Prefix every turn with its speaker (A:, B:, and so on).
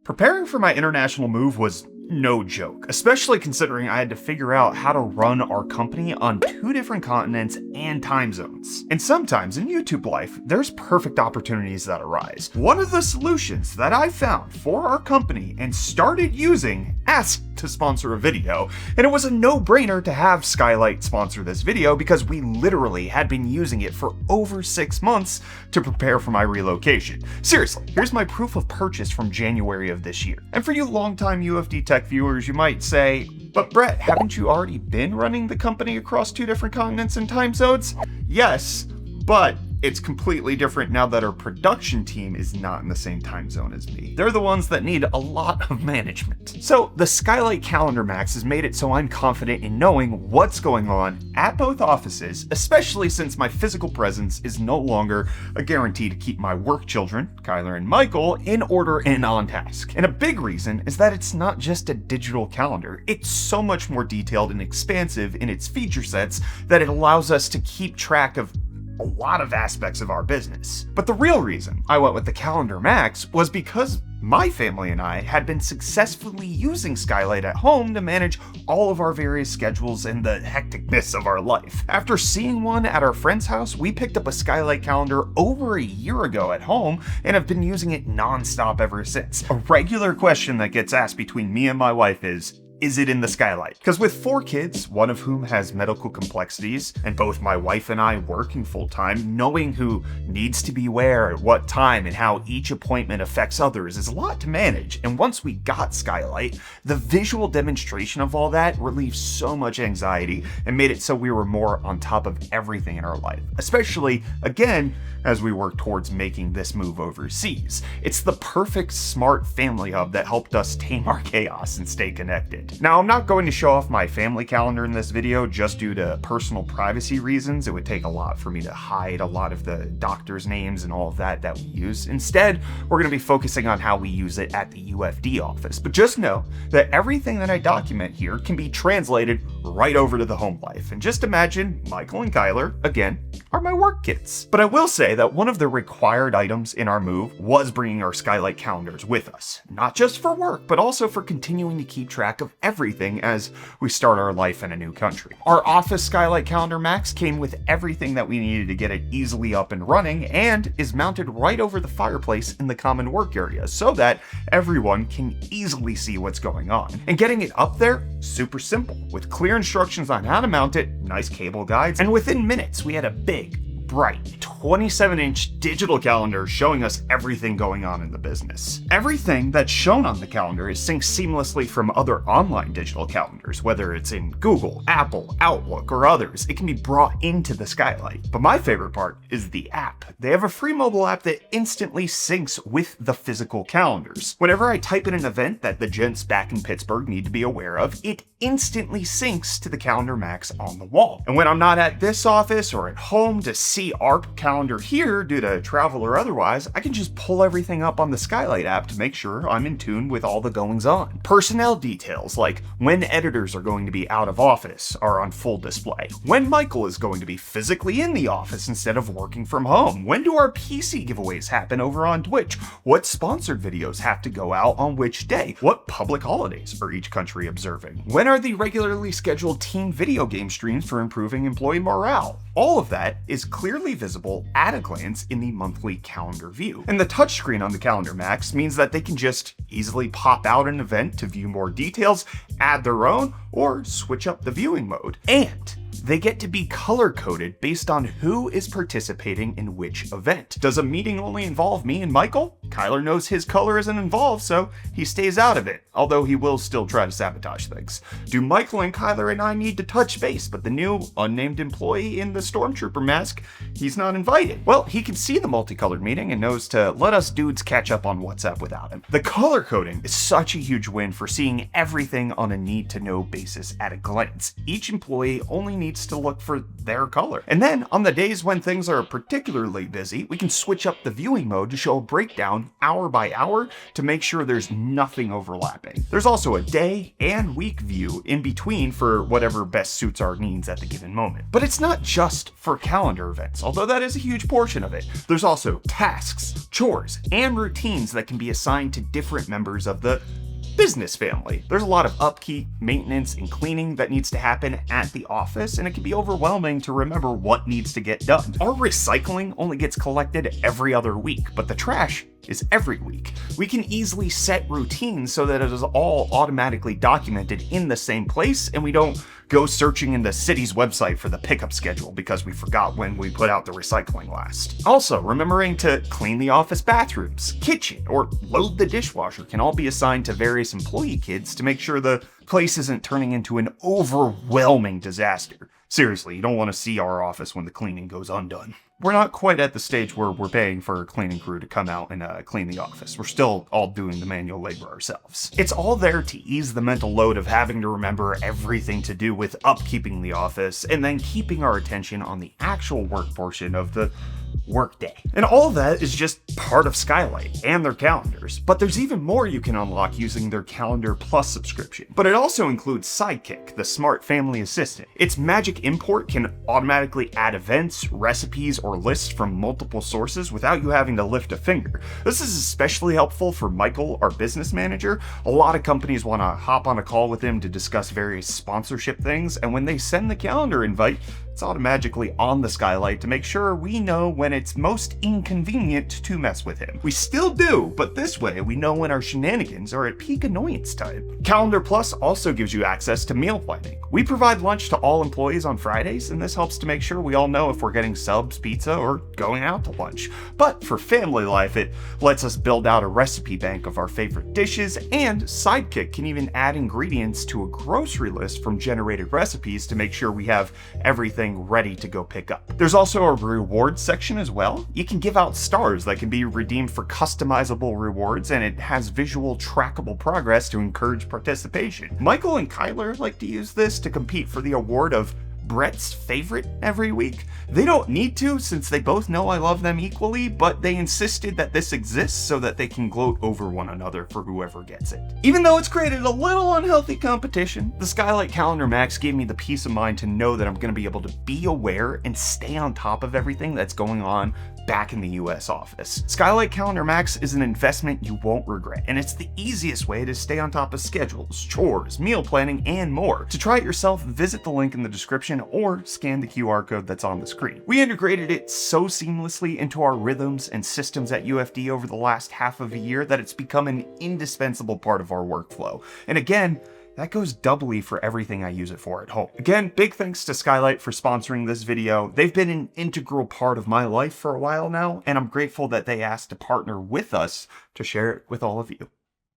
A: Preparing for my international move was no joke, especially considering I had to figure out how to run our company on 2 different continents and time zones. And sometimes in YouTube life, there's perfect opportunities that arise. One of the solutions that I found for our company and started using asked to sponsor a video, and it was a no-brainer to have Skylight sponsor this video because we literally had been using it for over 6 months to prepare for my relocation. Seriously, here's my proof of purchase from January of this year. And for you longtime UFD Tech viewers, you might say, but Brett, haven't you already been running the company across 2 different continents and time zones? Yes, but it's completely different now that our production team is not in the same time zone as me. They're the ones that need a lot of management. So the Skylight Calendar Max has made it so I'm confident in knowing what's going on at both offices, especially since my physical presence is no longer a guarantee to keep my work children, Kyler and Michael, in order and on task. And a big reason is that it's not just a digital calendar, it's so much more detailed and expansive in its feature sets that it allows us to keep track of a lot of aspects of our business. But the real reason I went with the Calendar Max was because my family and I had been successfully using Skylight at home to manage all of our various schedules and the hecticness of our life. After seeing one at our friend's house, we picked up a Skylight calendar over a year ago at home and have been using it non-stop ever since. A regular question that gets asked between me and my wife is it in the Skylight? Because with 4 kids, one of whom has medical complexities, and both my wife and I working full-time, knowing who needs to be where at what time and how each appointment affects others is a lot to manage. And once we got Skylight, the visual demonstration of all that relieved so much anxiety and made it so we were more on top of everything in our life. Especially, again, as we work towards making this move overseas. It's the perfect smart family hub that helped us tame our chaos and stay connected. Now, I'm not going to show off my family calendar in this video just due to personal privacy reasons. It would take a lot for me to hide a lot of the doctors' names and all of that we use. Instead, we're going to be focusing on how we use it at the UFD office. But just know that everything that I document here can be translated right over to the home life. And just imagine Michael and Kyler, again, are my work kids. But I will say that one of the required items in our move was bringing our Skylight calendars with us. Not just for work, but also for continuing to keep track of everything as we start our life in a new country. Our office Skylight Calendar Max came with everything that we needed to get it easily up and running and is mounted right over the fireplace in the common work area so that everyone can easily see what's going on. And getting it up there, super simple, with clear instructions on how to mount it, nice cable guides, and within minutes we had a big, bright 27-inch digital calendar showing us everything going on in the business. Everything that's shown on the calendar is synced seamlessly from other online digital calendars, whether it's in Google, Apple, Outlook, or others. It can be brought into the Skylight. But my favorite part is the app. They have a free mobile app that instantly syncs with the physical calendars. Whenever I type in an event that the gents back in Pittsburgh need to be aware of, it instantly syncs to the Calendar Max on the wall. And when I'm not at this office or at home to see our calendar here due to travel or otherwise, I can just pull everything up on the Skylight app to make sure I'm in tune with all the goings on. Personnel details like when editors are going to be out of office are on full display. When Michael is going to be physically in the office instead of working from home. When do our PC giveaways happen over on Twitch? What sponsored videos have to go out on which day? What public holidays are each country observing? When are the regularly scheduled team video game streams for improving employee morale? All of that is clearly visible at a glance in the monthly calendar view. And the touchscreen on the Calendar Max means that they can just easily pop out an event to view more details, add their own, or switch up the viewing mode. And they get to be color-coded based on who is participating in which event. Does a meeting only involve me and Michael? Kyler knows his color isn't involved, so he stays out of it, although he will still try to sabotage things. Do Michael and Kyler and I need to touch base, but the new unnamed employee in the Stormtrooper mask, he's not invited? Well, he can see the multicolored meeting and knows to let us dudes catch up on WhatsApp without him. The color coding is such a huge win for seeing everything on a need-to-know basis at a glance. Each employee only needs needs to look for their color. And then on the days when things are particularly busy, we can switch up the viewing mode to show a breakdown hour by hour to make sure there's nothing overlapping. There's also a day and week view in between for whatever best suits our needs at the given moment. But it's not just for calendar events, although that is a huge portion of it. There's also tasks, chores, and routines that can be assigned to different members of the business family. There's a lot of upkeep, maintenance, and cleaning that needs to happen at the office, and it can be overwhelming to remember what needs to get done. Our recycling only gets collected every other week, but the trash is every week. We can easily set routines so that it is all automatically documented in the same place, and we don't go searching in the city's website for the pickup schedule because we forgot when we put out the recycling last. Also, remembering to clean the office bathrooms, kitchen, or load the dishwasher can all be assigned to various employee kids to make sure the place isn't turning into an overwhelming disaster. Seriously, you don't want to see our office when the cleaning goes undone. We're not quite at the stage where we're paying for a cleaning crew to come out and clean the office. We're still all doing the manual labor ourselves. It's all there to ease the mental load of having to remember everything to do with upkeeping the office and then keeping our attention on the actual work portion of the workday. And all that is just part of Skylight and their calendars, but there's even more you can unlock using their Calendar Plus subscription. But it also includes Sidekick, the smart family assistant. Its magic import can automatically add events, recipes, or lists from multiple sources without you having to lift a finger. This is especially helpful for Michael, our business manager. A lot of companies want to hop on a call with him to discuss various sponsorship things, and when they send the calendar invite, it's automatically on the Skylight to make sure we know when it's most inconvenient to mess with him. We still do, but this way we know when our shenanigans are at peak annoyance time. Calendar Plus also gives you access to meal planning. We provide lunch to all employees on Fridays, and this helps to make sure we all know if we're getting subs, pizza, or going out to lunch. But for family life, it lets us build out a recipe bank of our favorite dishes, and Sidekick can even add ingredients to a grocery list from generated recipes to make sure we have everything ready to go pick up. There's also a rewards section as well. You can give out stars that can be redeemed for customizable rewards, and it has visual trackable progress to encourage participation. Michael and Kyler like to use this to compete for the award of Brett's favorite every week. They don't need to, since they both know I love them equally, but they insisted that this exists so that they can gloat over one another for whoever gets it. Even though it's created a little unhealthy competition, the Skylight Calendar Max gave me the peace of mind to know that I'm going to be able to be aware and stay on top of everything that's going on back in the US office. Skylight Calendar Max is an investment you won't regret, and it's the easiest way to stay on top of schedules, chores, meal planning, and more. To try it yourself, visit the link in the description or scan the QR code that's on the screen. We integrated it so seamlessly into our rhythms and systems at UFD over the last half of a year that it's become an indispensable part of our workflow. And again, that goes doubly for everything I use it for at home. Again, big thanks to Skylight for sponsoring this video. They've been an integral part of my life for a while now, and I'm grateful that they asked to partner with us to share it with all of you.